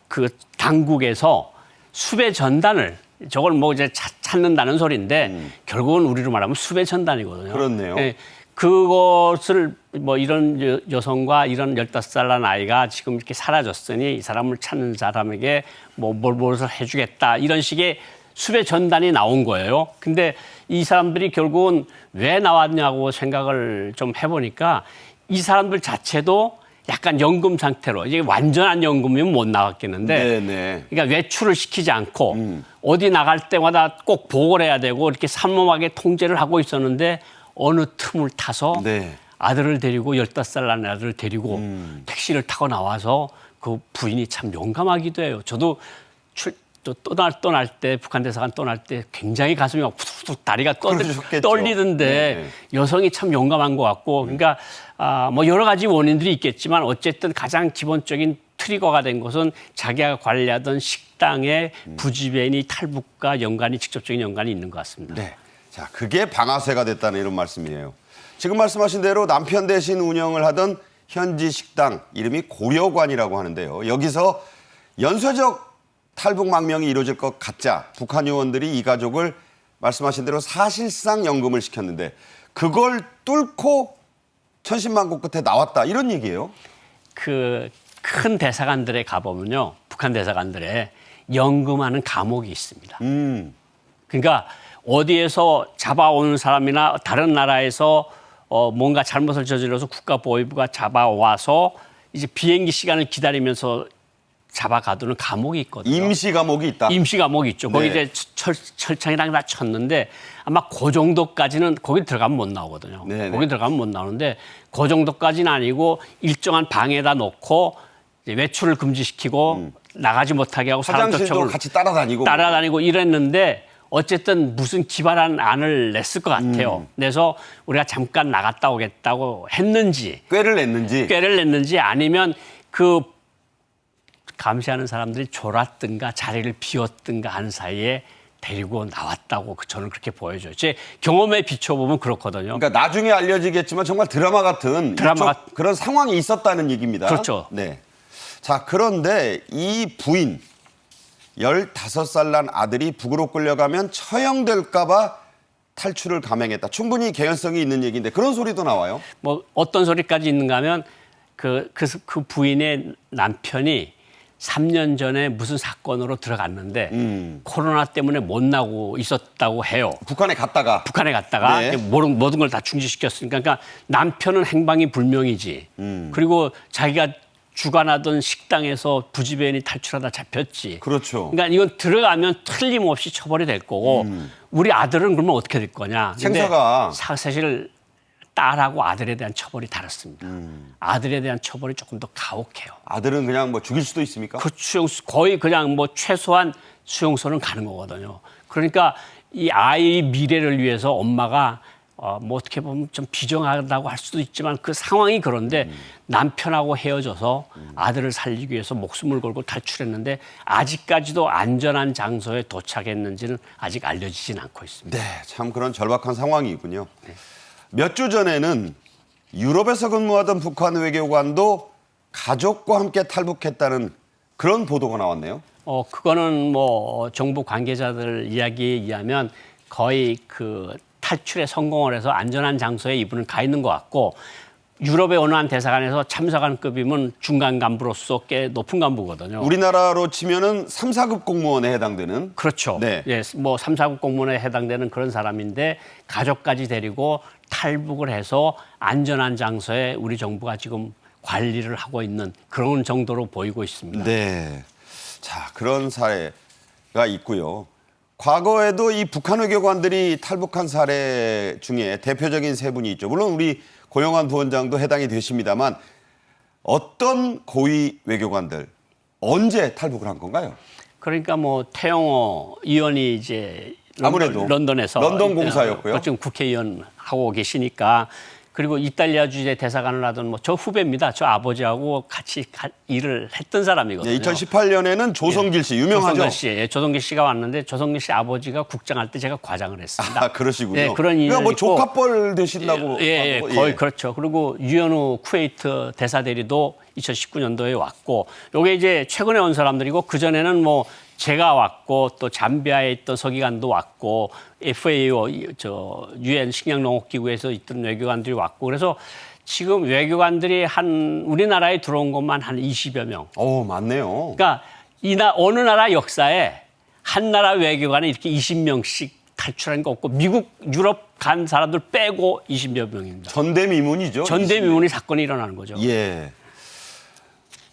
그 당국에서 수배 전단을 저걸 뭐 이제 찾는다는 소리인데 결국은 우리로 말하면 수배 전단이거든요. 그렇네요. 예, 그것을 뭐 이런 여성과 이런 15살 난 아이가 지금 이렇게 사라졌으니 이 사람을 찾는 사람에게 뭐 무엇을 해주겠다 이런 식의 수배 전단이 나온 거예요. 근데 이 사람들이 결국은 왜 나왔냐고 생각을 좀 해보니까 이 사람들 자체도 약간 연금 상태로 이게 완전한 연금이면 못 나갔겠는데 네네. 그러니까 외출을 시키지 않고 어디 나갈 때마다 꼭 보고를 해야 되고 이렇게 삼엄하게 통제를 하고 있었는데 어느 틈을 타서 네. 아들을 데리고 15살 난 아들을 데리고 택시를 타고 나와서 그 부인이 참 용감하기도 해요. 저도 떠날 때 북한 대사관 떠날 때 굉장히 가슴이 막 후두둑 다리가 그러셨겠죠. 떨리던데 네. 여성이 참 용감한 것 같고 그러니까 뭐 여러 가지 원인들이 있겠지만 어쨌든 가장 기본적인 트리거가 된 것은 자기가 관리하던 식당의 부지배인이 탈북과 직접적인 연관이 있는 것 같습니다. 네. 자, 그게 방아쇠가 됐다는 이런 말씀이에요. 지금 말씀하신 대로 남편 대신 운영을 하던 현지 식당 이름이 고려관이라고 하는데요. 여기서 연쇄적 탈북 망명이 이루어질 것 같자 북한 요원들이 이 가족을 말씀하신 대로 사실상 연금을 시켰는데 그걸 뚫고 천신만고 끝에 나왔다 이런 얘기예요. 그 큰 대사관들에 가보면요. 북한 대사관들에 연금하는 감옥이 있습니다. 그러니까 어디에서 잡아오는 사람이나 다른 나라에서 뭔가 잘못을 저질러서 국가보위부가 잡아와서 이제 비행기 시간을 기다리면서 잡아가두는 감옥이 있거든요. 임시 감옥이 있다. 임시 감옥이 있죠. 거기 네. 이제 철창이랑 다 쳤는데 아마 그 정도까지는 거기 들어가면 못 나오거든요. 네네. 거기 들어가면 못 나오는데 그 정도까지는 아니고 일정한 방에다 놓고 이제 외출을 금지시키고 나가지 못하게 하고 사람 화장실도 접촉을 같이 따라다니고 이랬는데 어쨌든 무슨 기발한 안을 냈을 것 같아요. 그래서 우리가 잠깐 나갔다 오겠다고 했는지 꾀를 냈는지 아니면 그 감시하는 사람들이 졸았든가 자리를 비웠든가 하는 사이에 데리고 나왔다고 저는 그렇게 보여줘요. 제 경험에 비춰보면 그렇거든요. 그러니까 나중에 알려지겠지만 정말 드라마 같은 그런 상황이 있었다는 얘기입니다. 그렇죠. 네. 자, 그런데 이 부인 15살 난 아들이 북으로 끌려가면 처형될까 봐 탈출을 감행했다. 충분히 개연성이 있는 얘기인데 그런 소리도 나와요. 뭐 어떤 소리까지 있는가 하면 그 부인의 남편이 3년 전에 무슨 사건으로 들어갔는데 코로나 때문에 못 나고 있었다고 해요. 북한에 갔다가 네. 모든 걸 다 중지시켰으니까 그러니까 남편은 행방이 불명이지. 그리고 자기가 주관하던 식당에서 부지배인이 탈출하다 잡혔지. 그렇죠. 그러니까 이건 들어가면 틀림없이 처벌이 될 거고 우리 아들은 그러면 어떻게 될 거냐. 근데 생사가 사실 딸하고 아들에 대한 처벌이 다릅니다. 아들에 대한 처벌이 조금 더 가혹해요. 아들은 그냥 뭐 죽일 수도 있습니까? 그 수용소 거의 그냥 뭐 최소한 수용소는 가는 거거든요. 그러니까 이 아이의 미래를 위해서 엄마가 뭐 어떻게 보면 좀 비정하다고 할 수도 있지만 그 상황이 그런데 남편하고 헤어져서 아들을 살리기 위해서 목숨을 걸고 탈출했는데 아직까지도 안전한 장소에 도착했는지는 아직 알려지진 않고 있습니다. 네, 참 그런 절박한 상황이군요. 몇 주 전에는 유럽에서 근무하던 북한 외교관도 가족과 함께 탈북했다는 그런 보도가 나왔네요. 그거는 뭐 정부 관계자들 이야기에 의하면 거의 그 탈출에 성공을 해서 안전한 장소에 이분은 가 있는 것 같고 유럽의 어느 한 대사관에서 참사관급이면 중간 간부로서 꽤 높은 간부거든요. 우리나라로 치면은 3, 4급 공무원에 해당되는. 그렇죠. 네. 예, 뭐 3, 4급 공무원에 해당되는 그런 사람인데 가족까지 데리고 탈북을 해서 안전한 장소에 우리 정부가 지금 관리를 하고 있는 그런 정도로 보이고 있습니다. 네. 자, 그런 사례가 있고요. 과거에도 이 북한 외교관들이 탈북한 사례 중에 대표적인 세 분이 있죠. 물론 우리 고영환 부원장도 해당이 되십니다만 어떤 고위 외교관들 언제 탈북을 한 건가요? 그러니까 뭐 태영호 의원이 이제 아무래도 런던에서 런던 공사였고요. 지금 국회의원 하고 계시니까 그리고 이탈리아 주재 대사관을 하던 뭐 저 후배입니다. 저 아버지하고 같이 일을 했던 사람이거든요. 네, 2018년에는 조성길 씨 유명하죠. 조성길 씨, 예, 조성길 씨가 왔는데 조성길 씨 아버지가 국장할 때 제가 과장을 했습니다. 아, 그러시군요. 예, 그런 인연이 그러니까 뭐 있고, 조카뻘 되신다고. 예, 하고, 거의 그렇죠. 그리고 유현우 쿠웨이트 대사 대리도 2019년도에 왔고, 요게 이제 최근에 온 사람들이고 그 전에는 뭐 제가 왔고 또 잠비아에 있던 서기관도 왔고 FAO 저 UN 식량농업기구에서 있던 외교관들이 왔고 그래서 지금 외교관들이 한 우리나라에 들어온 것만 한 20여 명. 오, 맞네요. 그러니까 어느 나라 역사에 한 나라 외교관이 이렇게 20명씩 탈출한 거 없고 미국, 유럽 간 사람들 빼고 20여 명입니다. 전대미문이죠. 전대미문이 사건이 일어나는 거죠. 예.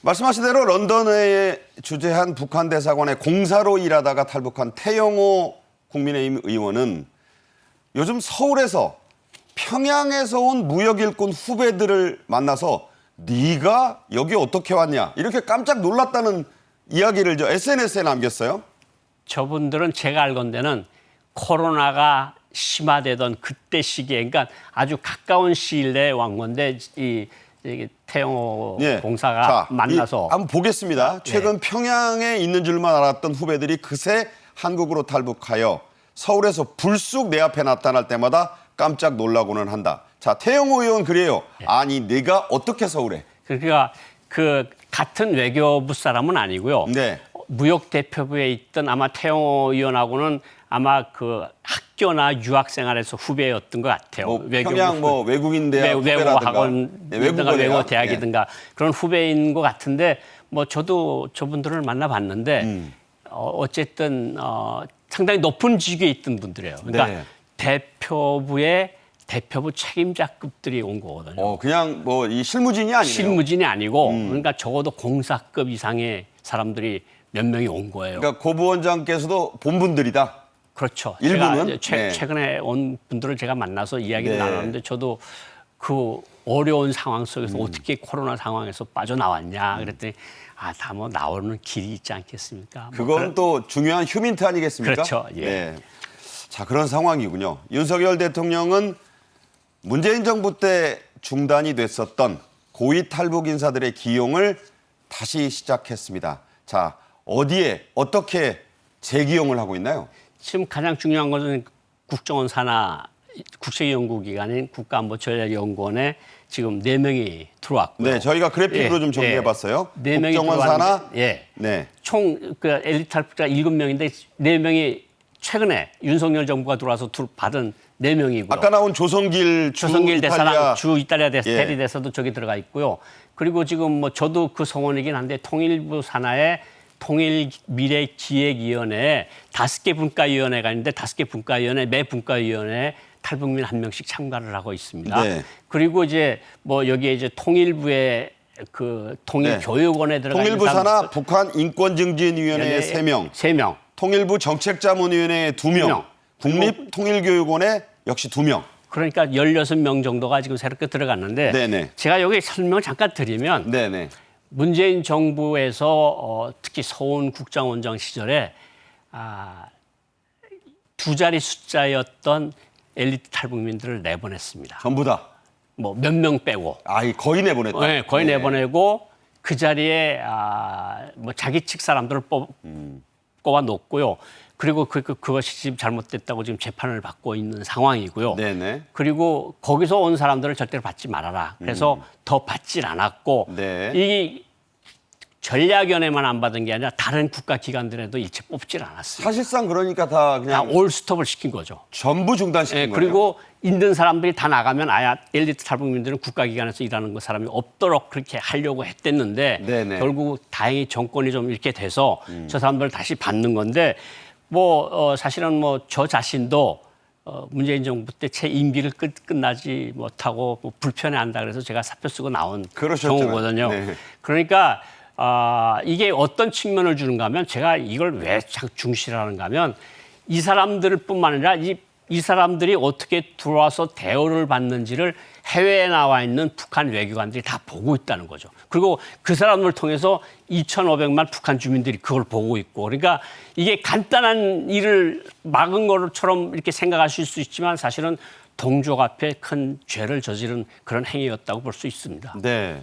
말씀하신 대로 런던에 주재한 북한 대사관의 공사로 일하다가 탈북한 태영호 국민의힘 의원은 요즘 서울에서 평양에서 온 무역 일꾼 후배들을 만나서 네가 여기 어떻게 왔냐 이렇게 깜짝 놀랐다는 이야기를 저 SNS에 남겼어요. 저분들은 제가 알건대는 코로나가 심화되던 그때 시기에 그러니까 아주 가까운 시일 내에 온 건데 이 태영호 예. 공사가 자, 만나서 한번 보겠습니다. 최근 평양에 있는 줄만 알았던 후배들이 그새 한국으로 탈북하여 서울에서 불쑥 내 앞에 나타날 때마다 깜짝 놀라고는 한다. 자, 태영호 의원 그래요. 아니 네가 어떻게 서울에? 그러니까 그 같은 외교부 사람은 아니고요. 네. 무역 대표부에 있던 아마 태영호 의원하고는 아마 그 학교나 유학 생활에서 후배였던 것 같아요. 뭐 평양 뭐 외국인 대학 외국어 후배라든가. 학원, 네, 외국어 대학. 대학이든가 그런 후배인 것 같은데 뭐 저도 저분들을 만나봤는데 어쨌든 상당히 높은 직위에 있던 분들이에요. 그러니까 네. 대표부 책임자급들이 온 거거든요. 그냥 뭐 이 실무진이 아니에요. 실무진이 아니고 그러니까 적어도 공사급 이상의 사람들이 몇 명이 온 거예요. 그러니까 고 부원장께서도 본분들이다. 그렇죠. 일부는? 제가 네. 최근에 온 분들을 제가 만나서 이야기를 네. 나눴는데 저도 그 어려운 상황 속에서 어떻게 코로나 상황에서 빠져나왔냐 그랬더니 다 뭐 나오는 길이 있지 않겠습니까? 뭐 그건 또 중요한 휴민트 아니겠습니까? 그렇죠. 예. 네. 자, 그런 상황이군요. 윤석열 대통령은 문재인 정부 때 중단이 됐었던 고위 탈북 인사들의 기용을 다시 시작했습니다. 자, 어디에 어떻게 재기용을 하고 있나요? 지금 가장 중요한 것은 국정원 산하 국책연구기관인 국가안보전략연구원에 지금 4명이 들어왔고요. 네, 저희가 그래픽으로 예, 좀 정리해봤어요. 예. 4명이 국정원 산하, 예. 네, 총 그 엘리트 탈북자 7명인데 4명이 최근에 윤석열 정부가 들어와서 받은 4명이고요. 아까 나온 조성길 대사랑 주 이탈리아 예. 대리 대사도 저기 들어가 있고요. 그리고 지금 뭐 저도 그 성원이긴 한데 통일부 산하에 통일미래기획위원회에 5개 분과위원회가 있는데 5개 분과위원회 매 분과위원회에 탈북민 1명씩 참가를 하고 있습니다. 네. 그리고 이제 뭐 여기에 이제 통일부의 그 통일교육원에 들어가 있는 통일부 산하 북한 인권증진위원회에 3명, 3명. 통일부 정책자문위원회에 2명, 국립통일교육원에 역시 2명. 그러니까 16명 정도가 지금 새롭게 들어갔는데 네네. 제가 여기 설명을 잠깐 드리면 네네. 문재인 정부에서 특히 서훈 국정원장 시절에 2자리 숫자였던 엘리트 탈북민들을 내보냈습니다. 전부 다. 뭐 몇 명 빼고. 거의 내보냈다. 네, 거의 내보내고 그 자리에 뭐 자기 측 사람들을 꼽아 놓고요. 그리고 그것이 지금 잘못됐다고 지금 재판을 받고 있는 상황이고요. 네네. 그리고 거기서 온 사람들을 절대로 받지 말아라. 그래서 더 받질 않았고 네. 이 전략위원회만 안 받은 게 아니라 다른 국가기관들에도 일체 뽑질 않았습니다. 사실상 그러니까 다 다 그냥 올 스톱을 시킨 거죠. 전부 중단시킨 예, 거예요. 그리고 있는 사람들이 다 나가면 엘리트 탈북민들은 국가기관에서 일하는 거 사람이 없도록 그렇게 하려고 했댔는데 네네. 결국 다행히 정권이 좀 이렇게 돼서 저 사람들 다시 받는 건데 사실은 저 자신도 문재인 정부 때 제 임기를 끝나지 못하고 불편해한다 그래서 제가 사표 쓰고 나온 그러셨잖아요. 경우거든요. 네. 그러니까 이게 어떤 측면을 주는가 하면 제가 이걸 왜 자꾸 중시를 하는가 하면 이 사람들뿐만 아니라 이 사람들이 어떻게 들어와서 대우를 받는지를 해외에 나와 있는 북한 외교관들이 다 보고 있다는 거죠. 그리고 그 사람을 통해서 2,500만 북한 주민들이 그걸 보고 있고, 그러니까 이게 간단한 일을 막은 것처럼 이렇게 생각하실 수 있지만 사실은 동족 앞에 큰 죄를 저지른 그런 행위였다고 볼 수 있습니다. 네.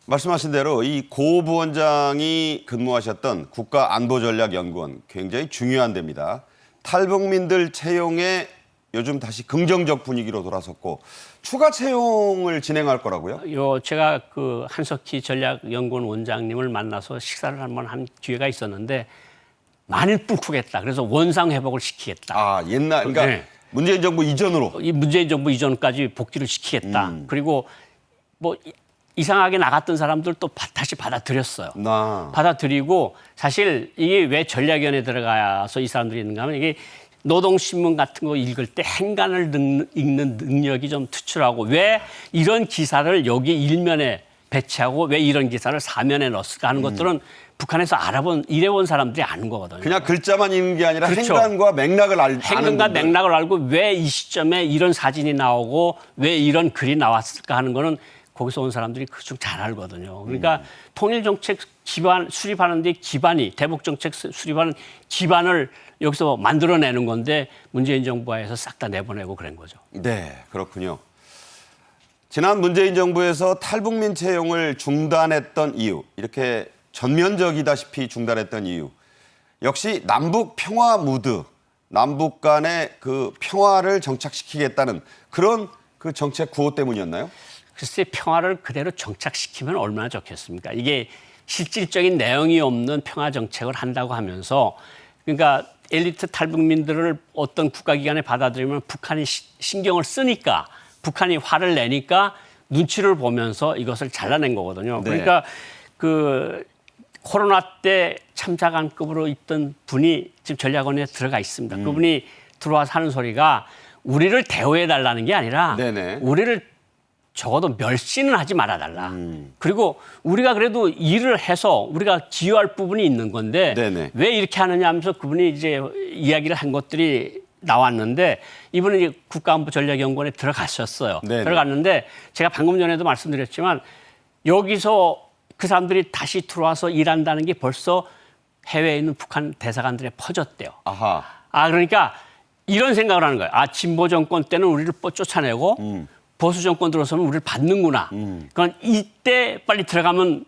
말씀하신 대로 이 고 부원장이 근무하셨던 국가안보전략연구원 굉장히 중요한 데입니다. 탈북민들 채용에 요즘 다시 긍정적 분위기로 돌아섰고 추가 채용을 진행할 거라고요? 제가 그 한석희 전략연구원 원장님을 만나서 식사를 한번 한 기회가 있었는데 많이 뿔크겠다. 그래서 원상 회복을 시키겠다. 아, 옛날 그러니까 네. 문재인 정부 이전으로. 이 문재인 정부 이전까지 복귀를 시키겠다. 그리고 뭐 이상하게 나갔던 사람들도 다시 받아들였어요. 받아들이고 사실 이게 왜 전략위원회에 들어가서 이 사람들이 있는가 하면 이게 노동신문 같은 거 읽을 때 행간을 읽는 능력이 좀 투출하고 왜 이런 기사를 여기 일면에 배치하고 왜 이런 기사를 사면에 넣었을까 하는 것들은 북한에서 일해본 사람들이 아는 거거든요. 그냥 글자만 읽는 게 아니라 그렇죠. 행간과 맥락을 아는 행간과 분들. 맥락을 알고 왜 이 시점에 이런 사진이 나오고 왜 이런 글이 나왔을까 하는 거는 거기서 온 사람들이 그중 잘 알거든요. 그러니까 통일정책 수립하는데 대북정책 수립하는 기반을 여기서 만들어내는 건데 문재인 정부에서 싹 다 내보내고 그런 거죠. 네, 그렇군요. 지난 문재인 정부에서 탈북민 채용을 중단했던 이유, 이렇게 전면적이다시피 중단했던 이유, 역시 남북 평화 무드, 남북 간의 그 평화를 정착시키겠다는 그런 그 정책 구호 때문이었나요? 글쎄 평화를 그대로 정착시키면 얼마나 좋겠습니까? 이게 실질적인 내용이 없는 평화 정책을 한다고 하면서 그러니까 엘리트 탈북민들을 어떤 국가기관에 받아들이면 북한이 신경을 쓰니까 북한이 화를 내니까 눈치를 보면서 이것을 잘라낸 거거든요. 네. 그러니까 그 코로나 때 참사관급으로 있던 분이 지금 전략원에 들어가 있습니다. 그분이 들어와서 하는 소리가 우리를 대우해달라는 게 아니라 네네. 우리를 적어도 멸시는 하지 말아달라. 그리고 우리가 그래도 일을 해서 우리가 기여할 부분이 있는 건데 네네. 왜 이렇게 하느냐 하면서 그분이 이제 이야기를 한 것들이 나왔는데 이분은 이제 국가안보전략연구원에 들어가셨어요. 네네. 들어갔는데 제가 방금 전에도 말씀드렸지만 여기서 그 사람들이 다시 들어와서 일한다는 게 벌써 해외에 있는 북한 대사관들에 퍼졌대요. 아하. 그러니까 이런 생각을 하는 거예요. 진보 정권 때는 우리를 쫓아내고 보수 정권 들어서는 우리를 받는구나. 그건 이때 빨리 들어가면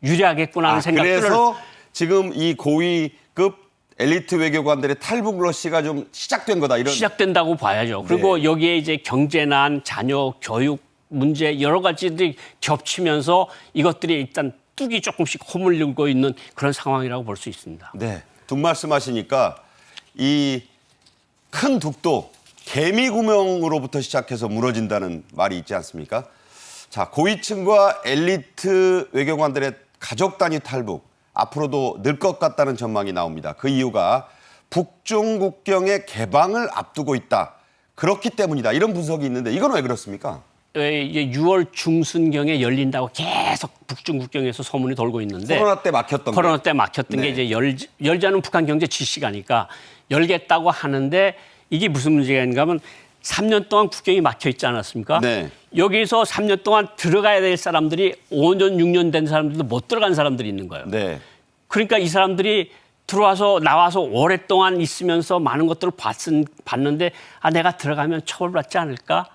유리하겠구나 하는 생각들을. 그래서 지금 이 고위급 엘리트 외교관들의 탈북 러시가 좀 시작된 거다. 이런. 시작된다고 봐야죠. 그리고 네. 여기에 이제 경제난, 자녀 교육 문제 여러 가지들이 겹치면서 이것들이 일단 뚝이 조금씩 허물리고 있는 그런 상황이라고 볼 수 있습니다. 네. 둑 말씀하시니까 이 큰 둑도 개미 구멍으로부터 시작해서 무너진다는 말이 있지 않습니까? 자, 고위층과 엘리트 외교관들의 가족 단위 탈북 앞으로도 늘 것 같다는 전망이 나옵니다. 그 이유가 북중 국경의 개방을 앞두고 있다. 그렇기 때문이다. 이런 분석이 있는데 이건 왜 그렇습니까? 이제 6월 중순경에 열린다고 계속 북중 국경에서 소문이 돌고 있는데 코로나 때 막혔던 코로나 때 막혔던 네. 게 이제 열자는 북한 경제 지시가니까 열겠다고 하는데 이게 무슨 문제가 있는가 하면 3년 동안 국경이 막혀 있지 않았습니까? 네. 여기서 3년 동안 들어가야 될 사람들이 5년, 6년 된 사람들도 못 들어간 사람들이 있는 거예요. 네. 그러니까 이 사람들이 들어와서 나와서 오랫동안 있으면서 많은 것들을 봤는데 내가 들어가면 처벌받지 않을까?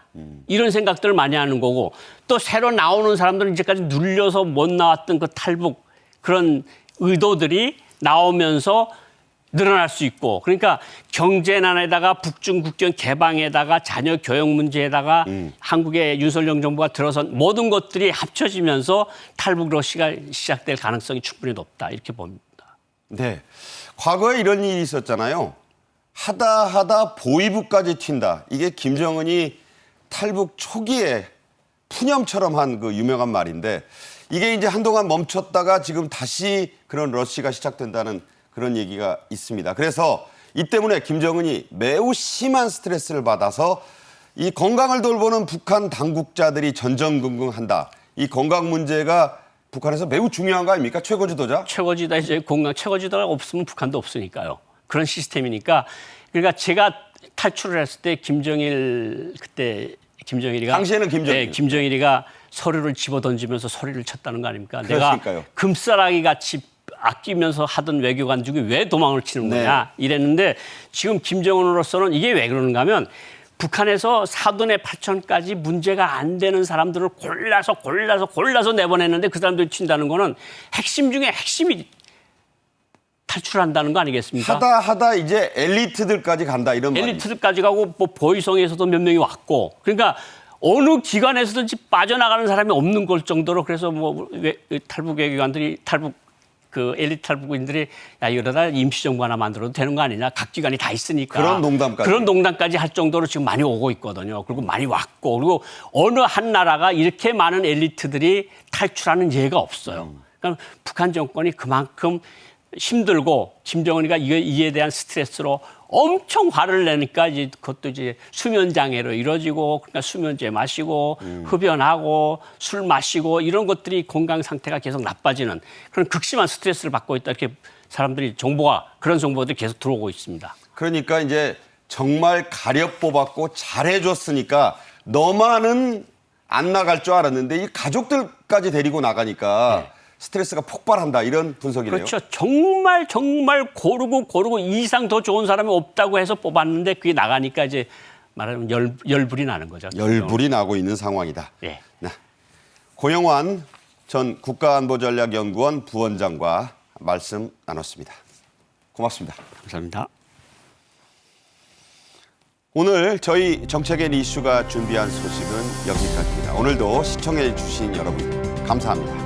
이런 생각들을 많이 하는 거고 또 새로 나오는 사람들은 이제까지 눌려서 못 나왔던 그 탈북 그런 의도들이 나오면서 늘어날 수 있고 그러니까 경제난에다가 북중 국경 개방에다가 자녀 교육 문제에다가 한국의 윤석열 정부가 들어선 모든 것들이 합쳐지면서 탈북 러시가 시작될 가능성이 충분히 높다 이렇게 봅니다. 네. 과거에 이런 일이 있었잖아요. 하다 보위부까지 튄다. 이게 김정은이 탈북 초기에 푸념처럼 한 그 유명한 말인데 이게 이제 한동안 멈췄다가 지금 다시 그런 러시가 시작된다는 그런 얘기가 있습니다. 그래서 이 때문에 김정은이 매우 심한 스트레스를 받아서 이 건강을 돌보는 북한 당국자들이 전전긍긍한다. 이 건강 문제가 북한에서 매우 중요한 거 아닙니까? 최고 지도자? 최고 지도자 이제 공강 최고 지도자가 없으면 북한도 없으니까요. 그런 시스템이니까 그러니까 제가 탈출을 했을 때 김정일이가 당시에는 김정일. 네, 김정일이가 서류를 집어 던지면서 소리를 쳤다는 거 아닙니까? 그러니까요. 내가 금싸라기 같이 아끼면서 하던 외교관 중에 왜 도망을 치는 거냐 이랬는데 지금 김정은으로서는 이게 왜 그러는가 하면 북한에서 사돈의 8천까지 문제가 안 되는 사람들을 골라서 내보냈는데 그 사람들이 튄다는 거는 핵심 중에 핵심이 탈출한다는 거 아니겠습니까? 하다 이제 엘리트들까지 간다 이런 말이죠. 엘리트들까지 가고 뭐 보이성에서도 몇 명이 왔고 그러니까 어느 기관에서든지 빠져나가는 사람이 없는 걸 정도로 그래서 뭐 탈북 외교관들이 그 엘리트 탈북인들이 야 이러다 임시정부 하나 만들어도 되는 거 아니냐 각 기관이 다 있으니까 그런 농담까지 할 정도로 지금 많이 오고 있거든요. 그리고 많이 왔고 그리고 어느 한 나라가 이렇게 많은 엘리트들이 탈출하는 예가 없어요. 그러니까 북한 정권이 그만큼 힘들고 김정은이가 이에 대한 스트레스로 엄청 화를 내니까 이제 그것도 이제 수면 장애로 이루어지고 그러니까 수면제 마시고 흡연하고 술 마시고 이런 것들이 건강 상태가 계속 나빠지는 그런 극심한 스트레스를 받고 있다 이렇게 사람들이 그런 정보들이 계속 들어오고 있습니다. 그러니까 이제 정말 가려 뽑았고 잘해줬으니까 너만은 안 나갈 줄 알았는데 이 가족들까지 데리고 나가니까 스트레스가 폭발한다 이런 분석이네요. 그렇죠. 정말 고르고 이상 더 좋은 사람이 없다고 해서 뽑았는데 그게 나가니까 이제 말하면 열불이 나는 거죠. 열불이 나고 있는 상황이다. 예. 네. 고영환 전 국가안보전략연구원 부원장과 말씀 나눴습니다. 고맙습니다. 감사합니다. 오늘 저희 정책엔 이슈가 준비한 소식은 여기까지입니다. 오늘도 시청해 주신 여러분 감사합니다.